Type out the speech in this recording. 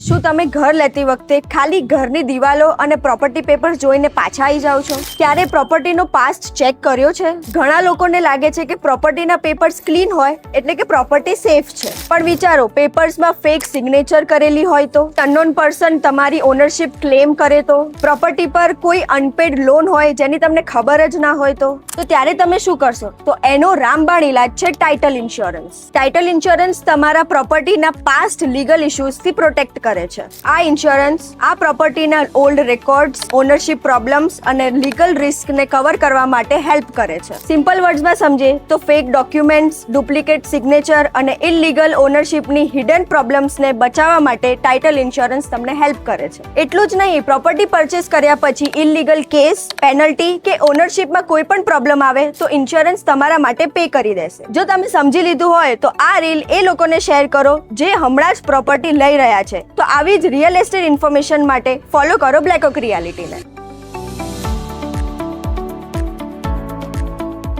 શું તમે ઘર લેતી વખતે ખાલી ઘરની દિવાલો અને પ્રોપર્ટી પેપર જોઈને પાછા આવી જાઓ છો? ક્યારે પ્રોપર્ટીનો પાસ્ટ ચેક કર્યો છે? ઘણા લોકોને લાગે છે કે પ્રોપર્ટીના પેપર્સ ક્લીન હોય એટલે કે પ્રોપર્ટી સેફ છે, પણ વિચારો પેપર્સમાં ફેક સિગ્નેચર કરેલી હોય તો, અનનોન પર્સન તમારી ઓનરશિપ ક્લેમ કરે તો, પ્રોપર્ટી પર કોઈ અનપેડ લોન હોય જેની તમને ખબર જ ના હોય તો ત્યારે તમે શું કરશો? તો એનો રામબાણ ઇલાજ છે ટાઇટલ ઇન્સ્યોરન્સ. ટાઇટલ ઇન્સ્યોરન્સ તમારા પ્રોપર્ટીના પાસ્ટ લીગલ ઇશ્યુઝથી પ્રોટેક્ટ કરે છે. આ ઇન્સ્યોરન્સ આ પ્રોપર્ટીના ઓલ્ડ રેકોર્ડ્સ, ઓનરશિપ પ્રોબ્લેમ્સ અને લીગલ રિસ્કને કવર કરવા માટે હેલ્પ કરે છે. સિમ્પલ વર્ડ્સમાં સમજે તો ફેક ડોક્યુમેન્ટ્સ, ડુપ્લિકેટ સિગ્નેચર અને ઇલીગલ ઓનરશિપની હિડન પ્રોબ્લેમ્સને બચાવવા માટે ટાઇટલ ઇન્સ્યોરન્સ તમને હેલ્પ કરે છે. એટલું જ નહીં, પ્રોપર્ટી પરચેસ કર્યા પછી ઇલીગલ કેસ, પેનલ્ટી કે ઓનરશિપમાં કોઈ પણ પ્રોબ્લેમ આવે તો ઇન્સ્યોરન્સ તમારા માટે પે કરી દેશે. જો તમે સમજી લીધું હોય તો આ રીલ એ લોકોને શેર કરો જે હમણાં જ પ્રોપર્ટી લઈ રહ્યા છે. તો આવી જ રિયલ એસ્ટેટ ઇન્ફોર્મેશન માટે ફોલો કરો બ્લેક ઓક રિયાલિટીને.